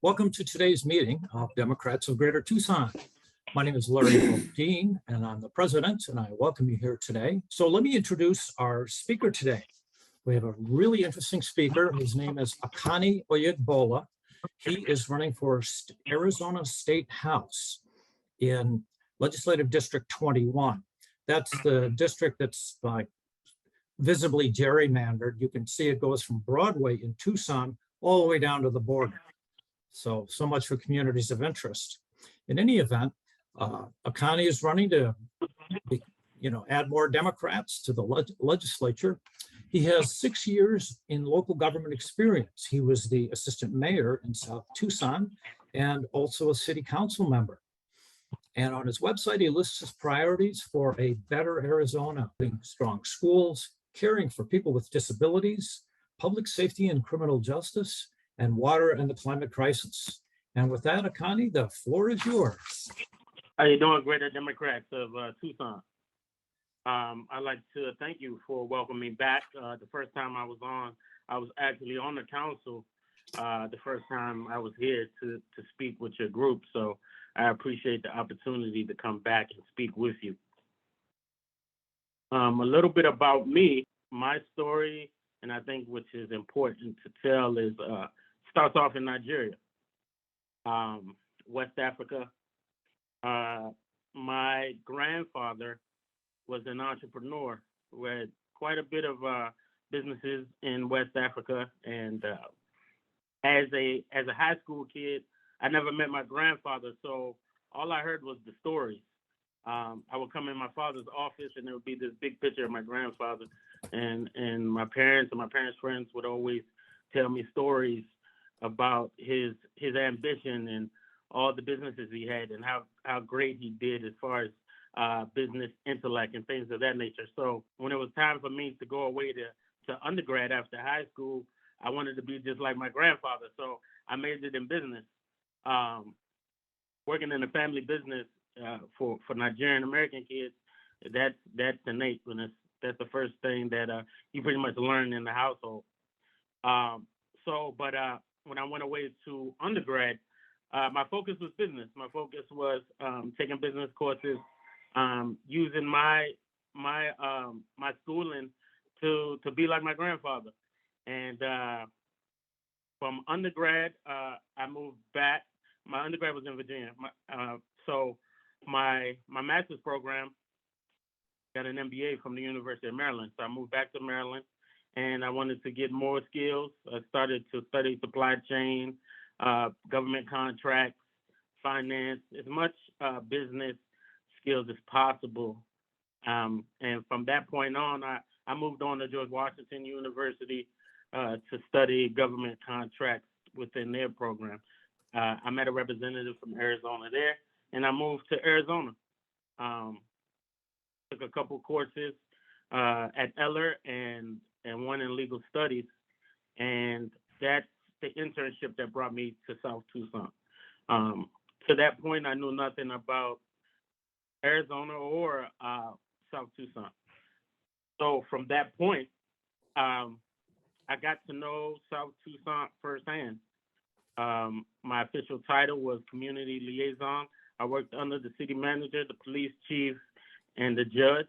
Welcome to today's meeting of Democrats of Greater Tucson. My name is Larry Dean, and I'm the president, and I welcome you here today. So let me introduce our speaker today. We have a really interesting speaker. His name is Akanni Oyegbola. He is running for Arizona State House in Legislative District 21. That's the district that's like visibly gerrymandered. You can see it goes from Broadway in Tucson all the way down to the border. So much for communities of interest. In any event, Akanni is running to add more Democrats to the legislature. He has 6 years in local government experience. He was the assistant mayor in South Tucson and also a city council member. And on his website, he lists his priorities for a better Arizona: strong schools, caring for people with disabilities, public safety and criminal justice, and water and the climate crisis. And with that, Akanni, the floor is yours. How you doing, Greater Democrats of Tucson? I'd like to thank you for welcoming me back. The first time I was actually on the council. The first time I was here to speak with your group. So I appreciate the opportunity to come back and speak with you. A little bit about me, my story, and I think which is important to tell is starts off in Nigeria, West Africa. My grandfather was an entrepreneur who had quite a bit of businesses in West Africa. And as a high school kid, I never met my grandfather, so all I heard was the stories. I would come in my father's office, and there would be this big picture of my grandfather, and my parents and my parents' friends would always tell me stories about his ambition and all the businesses he had and how great he did as far as business intellect and things of that nature. So when it was time for me to go away to undergrad after high school, I wanted to be just like my grandfather. So I majored in business, working in a family business for Nigerian American kids. That's innate. That's the first thing that you pretty much learn in the household. But when I went away to undergrad, my focus was business. My focus was taking business courses, using my schooling to be like my grandfather. And from undergrad, I moved back. My undergrad was in Virginia. So my master's program got an MBA from the University of Maryland. So I moved back to Maryland, and I wanted to get more skills. I started to study supply chain, government contracts, finance, as much business skills as possible. And from that point on, I moved on to George Washington University to study government contracts within their program. I met a representative from Arizona there, and I moved to Arizona. Took a couple courses at Eller and one in legal studies, and that's the internship that brought me to South Tucson. To that point, I knew nothing about Arizona or South Tucson. So from that point, I got to know South Tucson firsthand. My official title was community liaison. I worked under the city manager, the police chief, and the judge.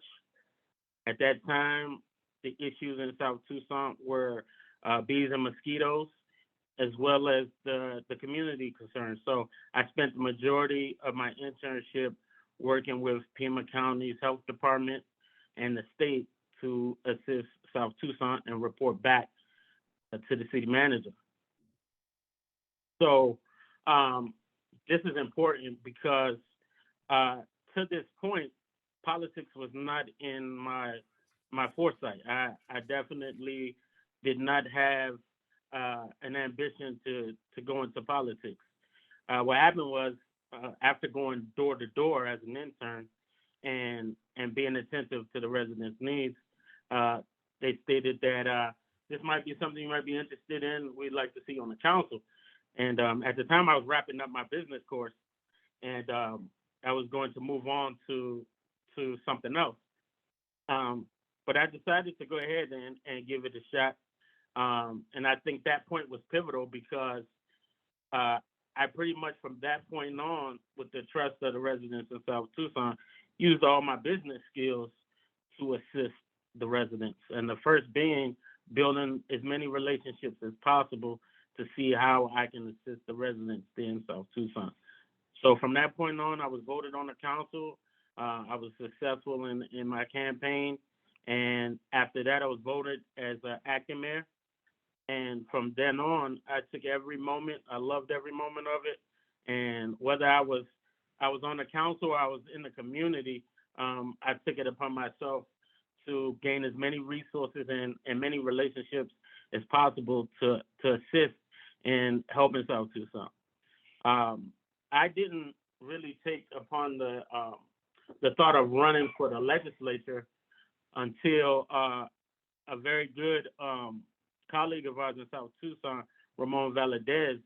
At that time, the issues in South Tucson were bees and mosquitoes, as well as the community concerns. So I spent the majority of my internship working with Pima County's health department and the state to assist South Tucson and report back to the city manager. So this is important because to this point, politics was not in my foresight. I definitely did not have an ambition to go into politics. What happened was after going door to door as an intern and being attentive to the residents' needs, they stated that this might be something you might be interested in. We'd like to see on the council. And at the time, I was wrapping up my business course, and I was going to move on to something else. But I decided to go ahead and give it a shot. And I think that point was pivotal because I pretty much from that point on, with the trust of the residents in South Tucson, used all my business skills to assist the residents. And the first being building as many relationships as possible to see how I can assist the residents there in South Tucson. So from that point on, I was voted on the council. I was successful in my campaign. And after that, I was voted as an acting mayor. And from then on, I took every moment. I loved every moment of it. And whether I was on the council or I was in the community, I took it upon myself to gain as many resources and many relationships as possible to assist in helping South Tucson. I didn't really take upon the thought of running for the legislature until a very good colleague of ours in South Tucson, Ramon Valadez,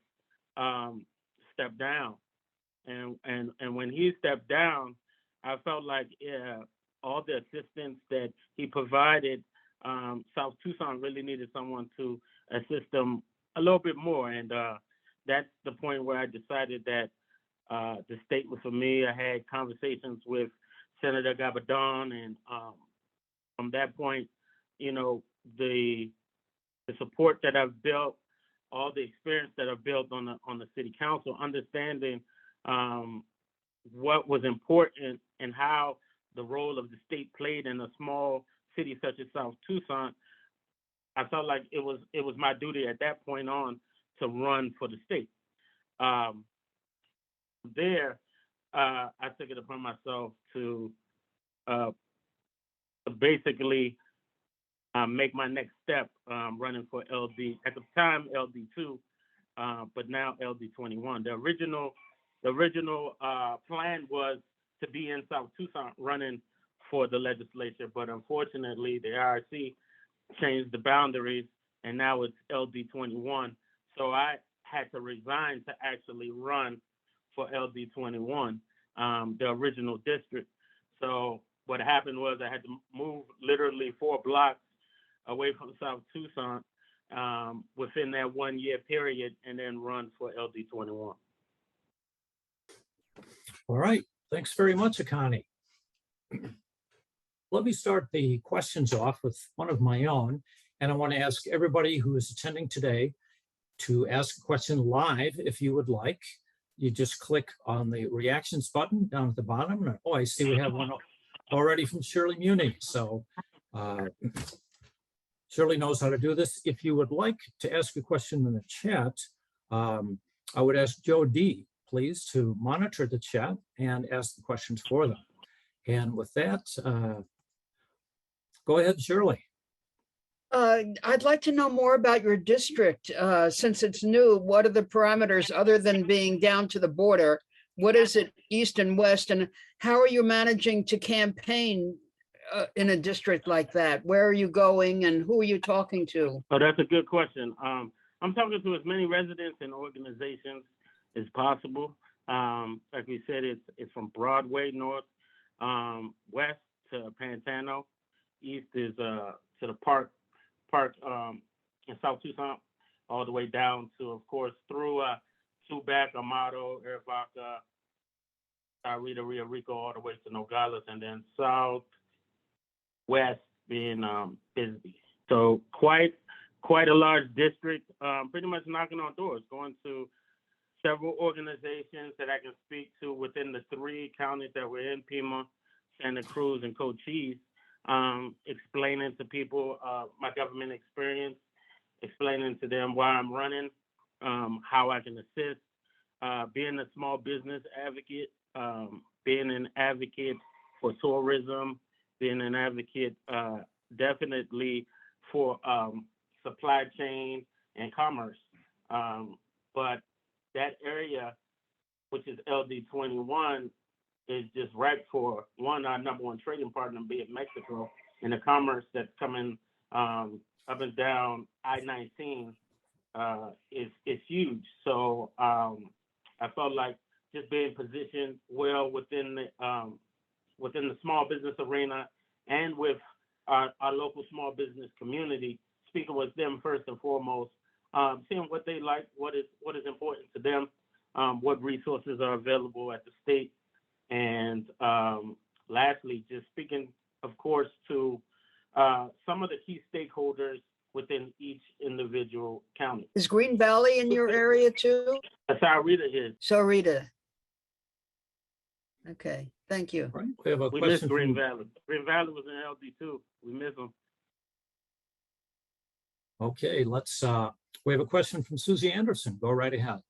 stepped down. And when he stepped down, I felt like all the assistance that he provided, South Tucson really needed someone to assist them a little bit more. And that's the point where I decided that the state was for me. I had conversations with Senator Gabardon, and from that point, you know, the support that I've built, all the experience that I've built on the city council, understanding what was important and how the role of the state played in a small city such as South Tucson, I felt like it was my duty at that point on to run for the state. There, I took it upon myself to basically make my next step running for LD, at the time LD2, but now LD21. The original plan was to be in South Tucson running for the legislature, but unfortunately the IRC changed the boundaries and now it's LD21. So I had to resign to actually run for LD21, the original district. So what happened was I had to move literally 4 blocks away from South Tucson within that 1 year period and then run for LD21. All right, thanks very much, Akanni. Let me start the questions off with one of my own, and I want to ask everybody who is attending today to ask a question live if you would like. You just click on the reactions button down at the bottom. Oh, I see we have one already from Shirley Muni. So Shirley knows how to do this. If you would like to ask a question in the chat, I would ask Joe D, please, to monitor the chat and ask the questions for them. And with that, go ahead, Shirley. I'd like to know more about your district. Since it's new, what are the parameters other than being down to the border? What is it east and west? And how are you managing to campaign in a district like that? Where are you going and who are you talking to? Oh, that's a good question. I'm talking to as many residents and organizations as possible. Like we said, it's from Broadway north, west to Pantano, east is to the park in South Tucson, all the way down to, of course, through Tubac, Amado, Arivaca, Rita, Rio Rico, all the way to Nogales, and then southwest being Bisbee. So quite a large district, pretty much knocking on doors, going to several organizations that I can speak to within the 3 counties that we're in, Pima, Santa Cruz, and Cochise. Explaining to people my government experience, explaining to them why I'm running, how I can assist, being a small business advocate, being an advocate for tourism, being an advocate definitely for supply chain and commerce. But that area, which is LD21, is just ripe for our number 1 trading partner, be it Mexico, and the commerce that's coming up and down I-19 is huge. So I felt like just being positioned well within the small business arena and with our local small business community, speaking with them first and foremost, seeing what they like, what is important to them, what resources are available at the state. And lastly, just speaking, of course, to some of the key stakeholders within each individual county. Is Green Valley in your area too? Sarita is. Sarita. Okay, thank you. Right. We have a We miss question Green from, Valley. Green Valley was in LD2. We miss them. okay, we have a question from Susie Anderson. Go right ahead.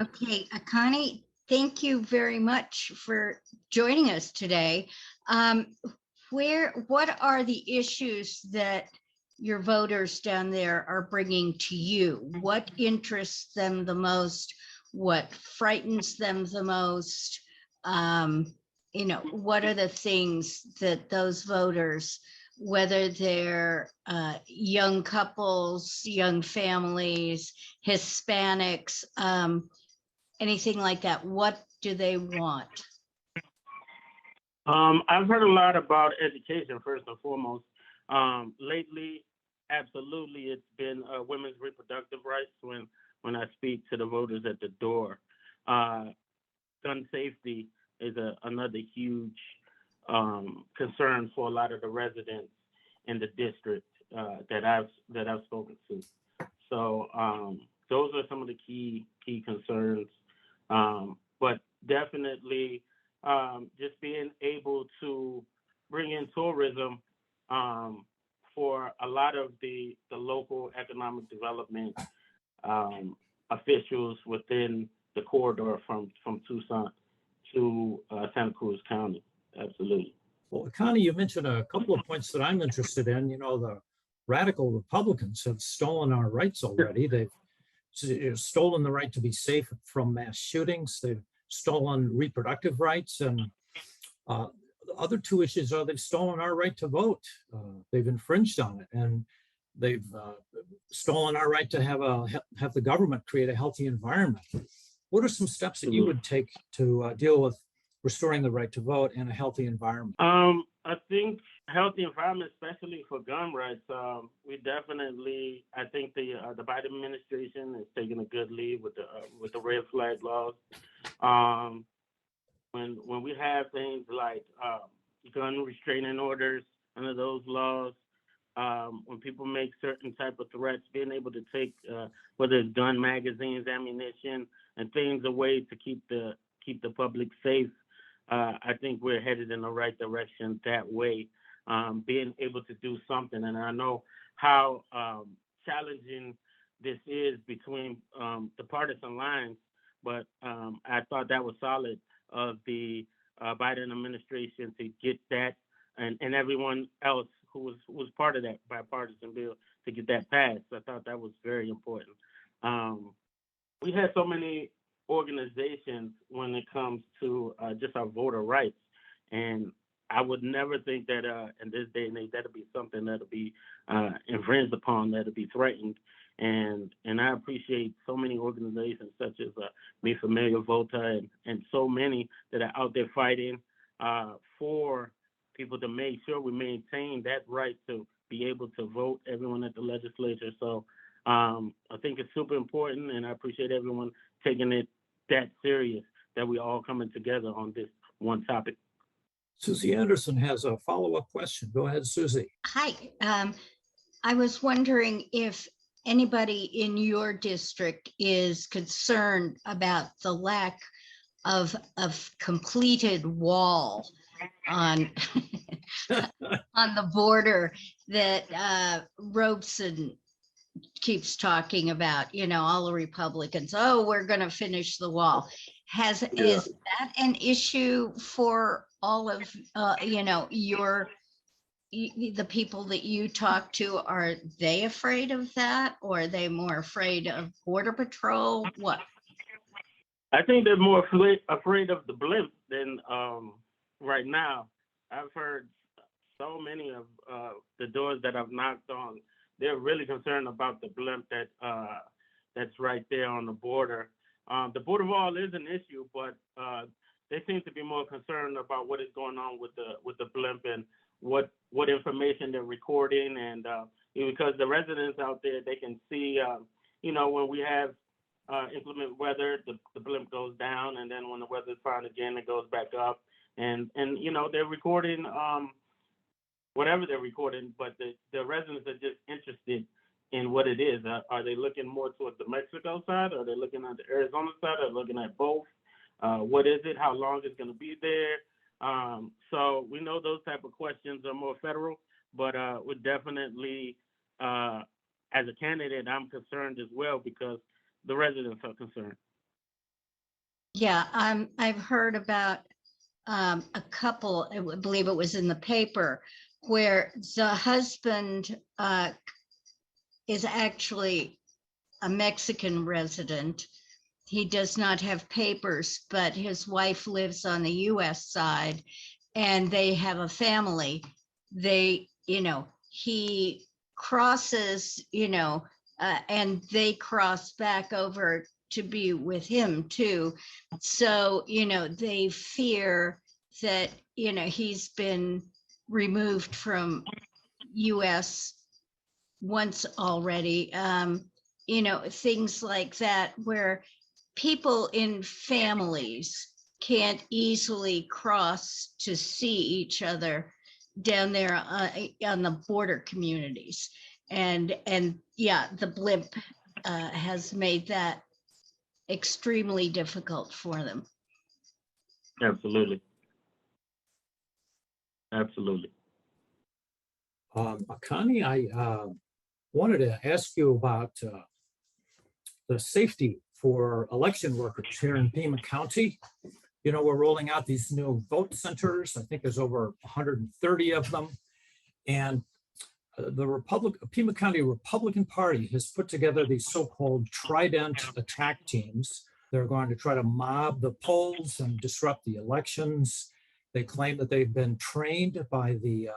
Okay, Akanni, thank you very much for joining us today. What are the issues that your voters down there are bringing to you? What interests them the most? What frightens them the most? What are the things that those voters, whether they're young couples, young families, Hispanics, anything like that, what do they want? I've heard a lot about education, first and foremost. Lately, absolutely, it's been women's reproductive rights when I speak to the voters at the door. Gun safety is another huge concern for a lot of the residents in the district that I've spoken to. So those are some of the key concerns. But definitely just being able to bring in tourism for a lot of the local economic development officials within the corridor from Tucson to Santa Cruz County. Absolutely. Well, Akanni, you mentioned a couple of points that I'm interested in. You know, the radical Republicans have stolen our rights already. They've stolen the right to be safe from mass shootings. They've stolen reproductive rights. And the other two issues are they've stolen our right to vote. They've infringed on it. And they've stolen our right to have the government create a healthy environment. What are some steps that you would take to deal with restoring the right to vote and a healthy environment? I think healthy environment, especially for gun rights, we definitely, I think the Biden administration is taking a good lead with the red flag laws. When we have things like gun restraining orders under those laws, when people make certain type of threats, being able to take whether it's gun magazines, ammunition, and things away to keep the public safe. I think we're headed in the right direction that way, being able to do something. And I know how challenging this is between the partisan lines, but I thought that was solid of the Biden administration to get that and everyone else who was part of that bipartisan bill to get that passed. I thought that was very important. We had so many organizations when it comes to just our voter rights, and I would never think that in this day and age that'll be something that'll be infringed upon, that'll be threatened. And I appreciate so many organizations such as Mi Familia Vota and so many that are out there fighting for people to make sure we maintain that right to be able to vote, everyone at the legislature. So I think it's super important, and I appreciate everyone taking it that serious, that we all coming together on this one topic. Susie Anderson has a follow-up question. Go ahead, Susie. Hi, I was wondering if anybody in your district is concerned about the lack of completed wall on on the border that Robeson keeps talking about, all the Republicans, we're going to finish the wall. Is that an issue for all of, the people that you talk to? Are they afraid of that, or are they more afraid of Border Patrol? What? I think they're more afraid of the blimp than right now. I've heard so many of the doors that I've knocked on. They're really concerned about the blimp that's right there on the border. The border wall is an issue, but they seem to be more concerned about what is going on with the blimp and what information they're recording, and because the residents out there, they can see, when we have inclement weather, the blimp goes down, and then when the weather's fine again, it goes back up. And you know, they're recording whatever they're recording, but the residents are just interested in what it is. Are they looking more towards the Mexico side? Are they looking at the Arizona side? Are they looking at both? What is it? How long is it going to be there? So we know those type of questions are more federal, but we're definitely, as a candidate, I'm concerned as well because the residents are concerned. Yeah, I've heard about a couple, I believe it was in the paper, where the husband is actually a Mexican resident. He does not have papers, but his wife lives on the US side and they have a family. They, you know, he crosses, you know, and they cross back over to be with him too. So, you know, they fear that, you know, he's been removed from US once already. You know, things like that where people in families can't easily cross to see each other down there on the border communities. And yeah, the blimp has made that extremely difficult for them. Absolutely. Absolutely. Akanni, I wanted to ask you about the safety for election workers here in Pima County. You know, we're rolling out these new vote centers. I think there's over 130 of them. And the Pima County Republican Party has put together these so-called Trident attack teams. They're going to try to mob the polls and disrupt the elections. They claim that they've been trained by the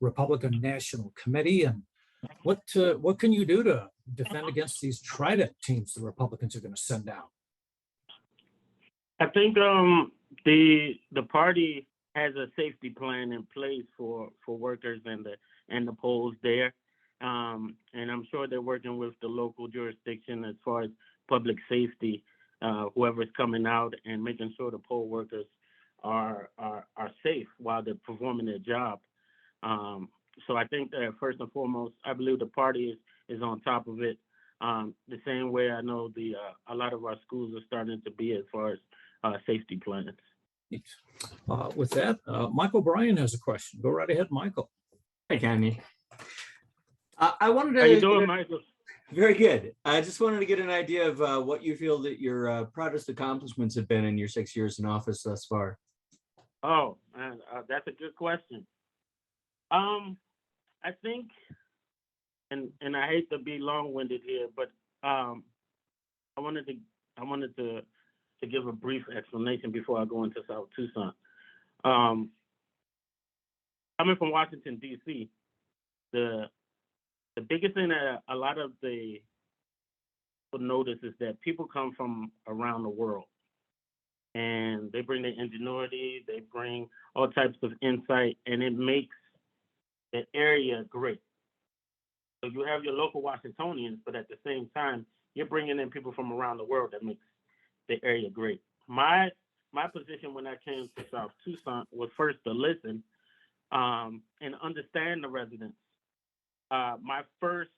Republican National Committee. And what can you do to defend against these Trident teams the Republicans are going to send out? I think the party has a safety plan in place for workers and the polls there, and I'm sure they're working with the local jurisdiction as far as public safety, whoever's coming out and making sure the poll workers are safe while they're performing their job. So I think that first and foremost, I believe the party is on top of it. The same way I know a lot of our schools are starting to be as far as safety plans. With that, Michael Bryan has a question. Go right ahead, Michael. Hi, Akanni. I wanted to. How you doing, Michael? Very good. I just wanted to get an idea of what you feel that your proudest accomplishments have been in your 6 years in office thus far. Oh, that's a good question. I think, and I hate to be long-winded here, but I wanted to give a brief explanation before I go into South Tucson. Coming from Washington, D.C., the biggest thing that a lot of the people notice is that people come from around the world, and they bring their ingenuity, they bring all types of insight, and it makes the area great. So you have your local Washingtonians, but at the same time, you're bringing in people from around the world that makes the area great. My position when I came to South Tucson was first to listen and understand the residents. My first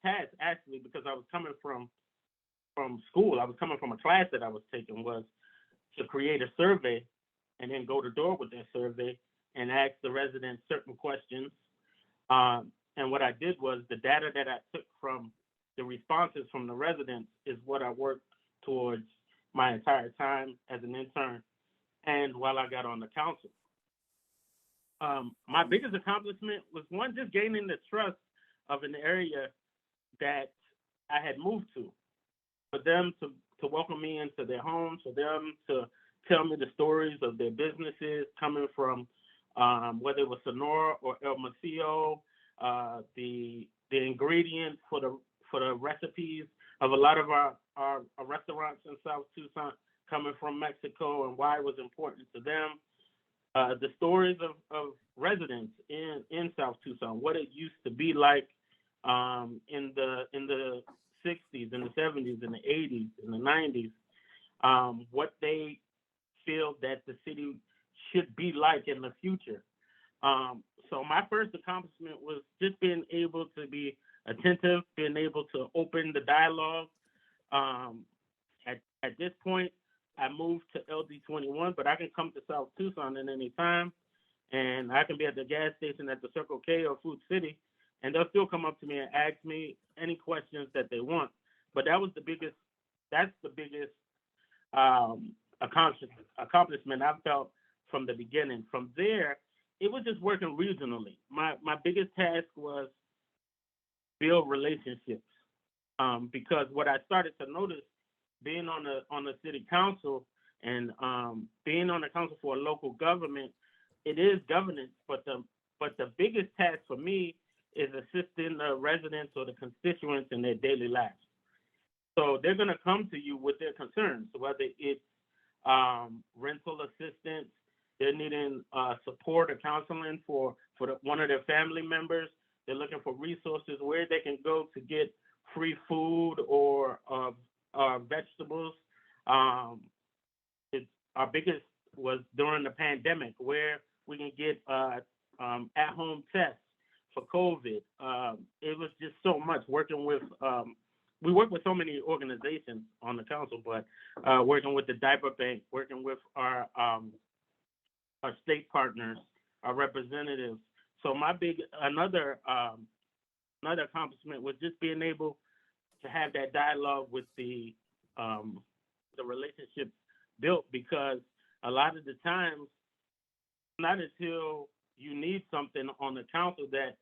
task, actually, because I was coming from school, I was coming from a class that I was taking, was to create a survey and then go to door with that survey and ask the residents certain questions. And what I did was the data that I took from the responses from the residents is what I worked towards my entire time as an intern and while I got on the council. My biggest accomplishment was one, just gaining the trust of an area that I had moved to, for them to welcome me into their homes, for them to tell me the stories of their businesses coming from whether it was Sonora or El Macio, the ingredients for the recipes of a lot of our restaurants in South Tucson coming from Mexico and why it was important to them. The stories of residents in South Tucson, what it used to be like in the 60s and the 70s and the 80s and the 90s, what they feel that the city should be like in the future. So my first accomplishment was just being able to be attentive, being able to open the dialogue. At this point, I moved to LD21, but I can come to South Tucson at any time, and I can be at the gas station at the Circle K or Food City, and they'll still come up to me and ask me any questions that they want. But that's the biggest accomplishment I felt from the beginning. From there, it was just working regionally. My biggest task was build relationships, because what I started to notice, being on the city council and being on the council for a local government, it is governance, but the biggest task for me is assisting the residents or the constituents in their daily lives. So they're going to come to you with their concerns, whether it's rental assistance, they're needing support or counseling for one of their family members. They're looking for resources where they can go to get free food or vegetables. Our biggest was during the pandemic, where we can get at-home tests for COVID. It was just so much working with. We work with so many organizations on the council, but working with the diaper bank, working with our state partners, our representatives. So my another accomplishment was just being able to have that dialogue with the relationships built, because a lot of the times, not until you need something on the council that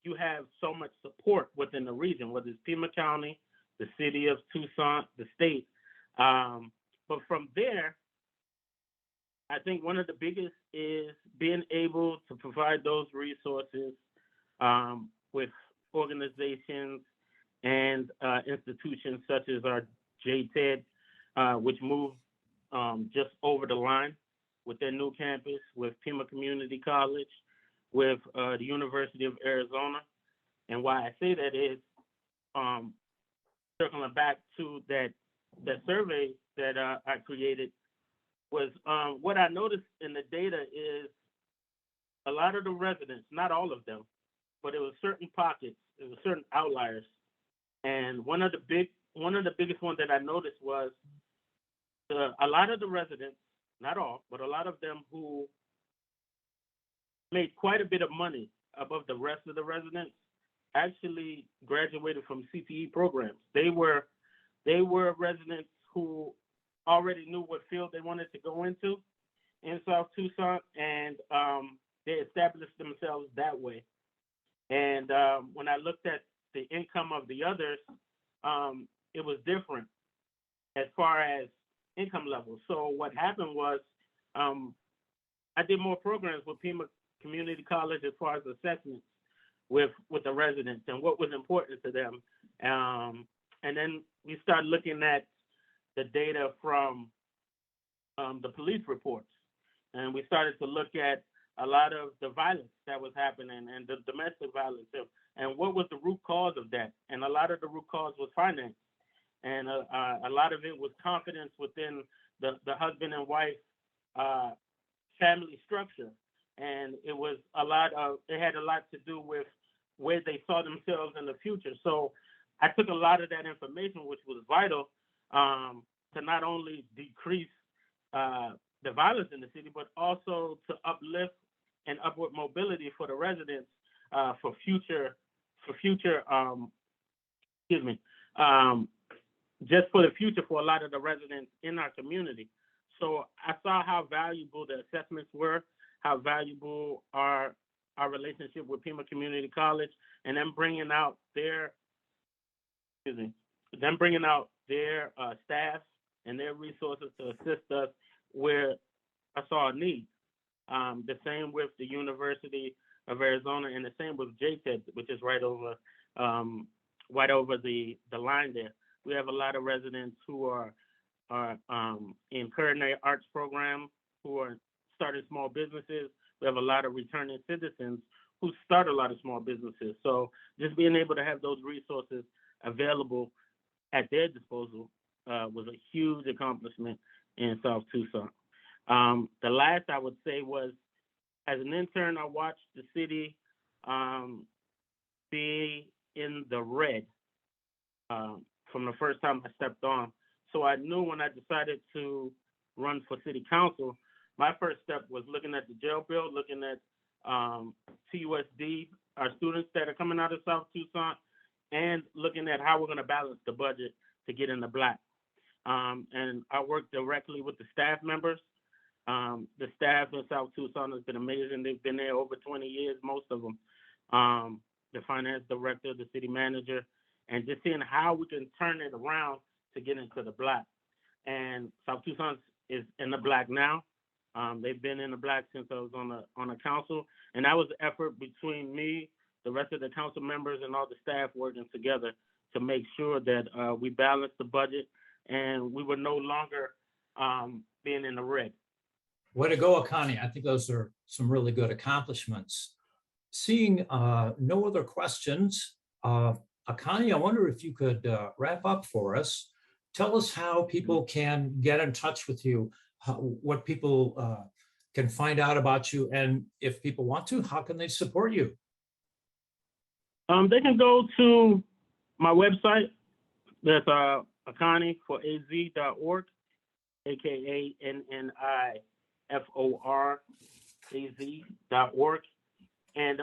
you have so much support within the region, whether it's Pima County, the city of Tucson, the state. But from there, I think one of the biggest is being able to provide those resources with organizations and institutions such as our JTED, which moved just over the line with their new campus, with Pima Community College, with the University of Arizona. And why I say that is, circling back to that survey that I created, was what I noticed in the data is a lot of the residents, not all of them, but it was certain pockets, it was certain outliers. And one of the biggest ones that I noticed was a lot of the residents, not all, but a lot of them who made quite a bit of money above the rest of the residents actually graduated from CTE programs. They were residents who already knew what field they wanted to go into in South Tucson, and they established themselves that way. And when I looked at the income of the others, it was different as far as income levels. So what happened was, I did more programs with Pima Community College as far as assessments with the residents and what was important to them. And then we started looking at the data from the police reports. And we started to look at a lot of the violence that was happening and the domestic violence and what was the root cause of that. And a lot of the root cause was finance. And a lot of it was confidence within the husband and wife family structure. And it had a lot to do with where they saw themselves in the future. So I took a lot of that information, which was vital to not only decrease the violence in the city, but also to uplift and upward mobility for the residents for future, just for the future for a lot of the residents in our community. So I saw how valuable the assessments were, how valuable our relationship with Pima Community College, and then bringing out their staff and their resources to assist us where I saw a need. The same with the University of Arizona, and the same with JTED, which is right over the line there. We have a lot of residents who are in culinary arts program, who are starting small businesses. We have a lot of returning citizens who start a lot of small businesses. So just being able to have those resources available at their disposal was a huge accomplishment in South Tucson. The last I would say was, as an intern, I watched the city be in the red from the first time I stepped on. So I knew when I decided to run for city council, my first step was looking at the jail bill, looking at TUSD, our students that are coming out of South Tucson, and looking at how we're going to balance the budget to get in the black. And I worked directly with the staff members. The staff in South Tucson has been amazing. They've been there over 20 years, most of them. The finance director, the city manager, and just seeing how we can turn it around to get into the black. And South Tucson is in the black now. They've been in the black since I was on the council, and that was the effort between me, the rest of the council members, and all the staff working together to make sure that we balanced the budget and we were no longer being in the red. Way to go, Akanni. I think those are some really good accomplishments. Seeing no other questions, Akanni, I wonder if you could wrap up for us. Tell us how people can get in touch with you, what people can find out about you, and if people want to, how can they support you? They can go to my website. That's akanniforaz.org, AKANNIFORAZ.org. And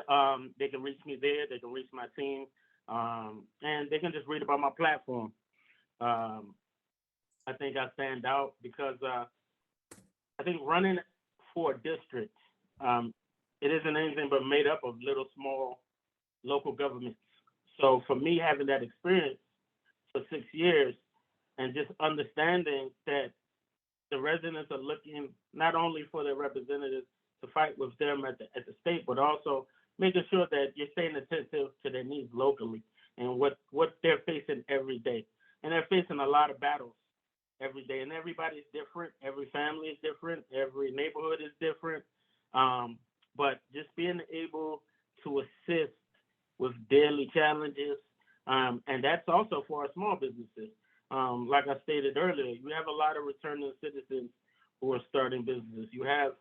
they can reach me there. They can reach my team. And they can just read about my platform. I think I stand out because I think running for a district, it isn't anything but made up of little small local governments. So for me, having that experience for 6 years and just understanding that the residents are looking not only for their representatives to fight with them at the state, but also making sure that you're staying attentive to their needs locally and what they're facing every day. And they're facing a lot of battles every day, and everybody's different. Every family is different. Every neighborhood is different. But just being able to assist with daily challenges, and that's also for our small businesses. Like I stated earlier, you have a lot of returning citizens who are starting businesses. You have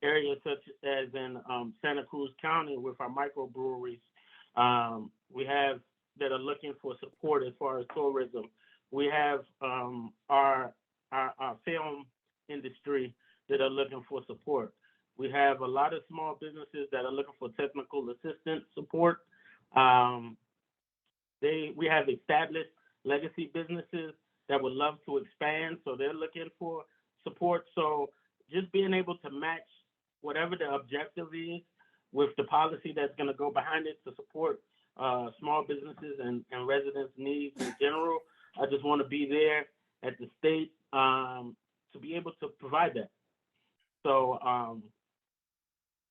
areas such as in Santa Cruz County with our microbreweries. We have that are looking for support as far as tourism. We have our film industry that are looking for support. We have a lot of small businesses that are looking for technical assistance support. We have established legacy businesses that would love to expand, so they're looking for support. So just being able to match whatever the objective is with the policy that's going to go behind it to support small businesses and residents' needs in general. I just want to be there at the state to be able to provide that. So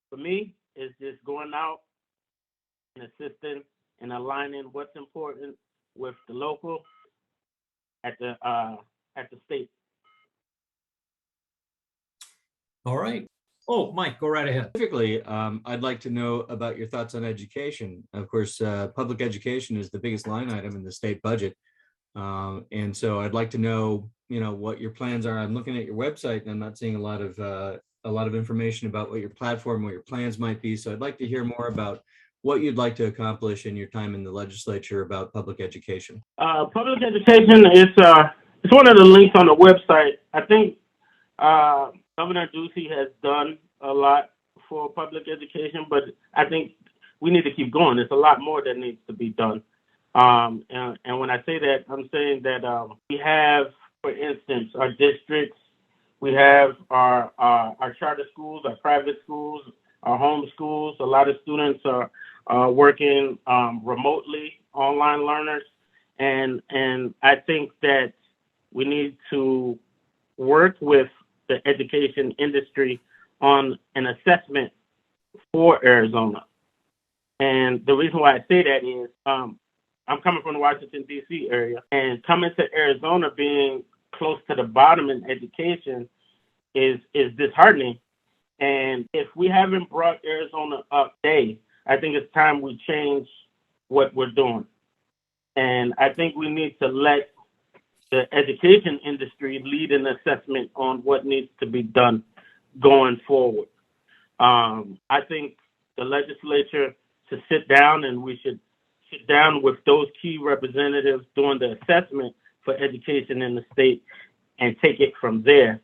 for me, it's just going out and assisting and aligning what's important with the local at the state. All right. Oh, Mike, go right ahead. Specifically, I'd like to know about your thoughts on education. Of course, public education is the biggest line item in the state budget. And so I'd like to know, what your plans are. I'm looking at your website and I'm not seeing a lot of information about what your platform, what your plans might be. So I'd like to hear more about what you'd like to accomplish in your time in the legislature about public education. Public education is it's one of the links on the website. I think Governor Ducey has done a lot for public education, but I think we need to keep going. There's a lot more that needs to be done. And when I say that, I'm saying that we have, for instance, our districts, we have our charter schools, our private schools, our home schools. A lot of students are working remotely, online learners, and I think that we need to work with the education industry on an assessment for Arizona. And the reason why I say that is I'm coming from the Washington, D.C. area, and coming to Arizona being close to the bottom in education is disheartening. And if we haven't brought Arizona up today, I think it's time we change what we're doing. And I think we need to let the education industry lead an assessment on what needs to be done going forward. I think the legislature should sit down, and we should sit down with those key representatives doing the assessment for education in the state and take it from there.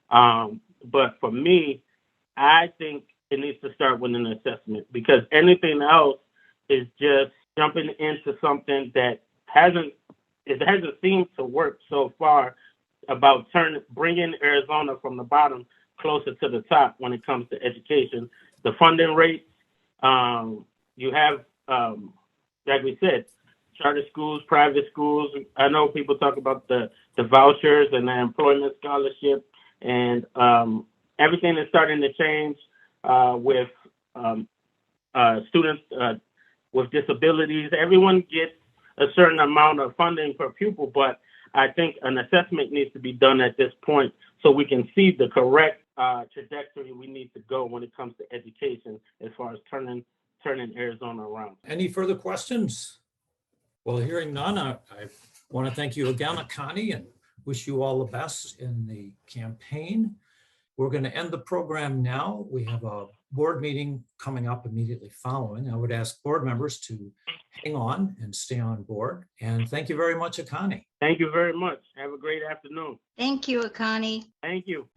But for me, I think it needs to start with an assessment, because anything else is just jumping into something that hasn't seemed to work so far about bringing Arizona from the bottom closer to the top when it comes to education. The funding rates, you have, like we said, charter schools, private schools. I know people talk about the vouchers and the employment scholarship, and everything is starting to change with students with disabilities. Everyone gets a certain amount of funding per pupil, but I think an assessment needs to be done at this point so we can see the correct trajectory we need to go when it comes to education as far as turning Arizona around. Any further questions? Well, hearing none, I want to thank you again, Akanni, and wish you all the best in the campaign. We're going to end the program now. We have a board meeting coming up immediately following. I would ask board members to hang on and stay on board. And thank you very much, Akanni. Thank you very much. Have a great afternoon. Thank you, Akanni. Thank you.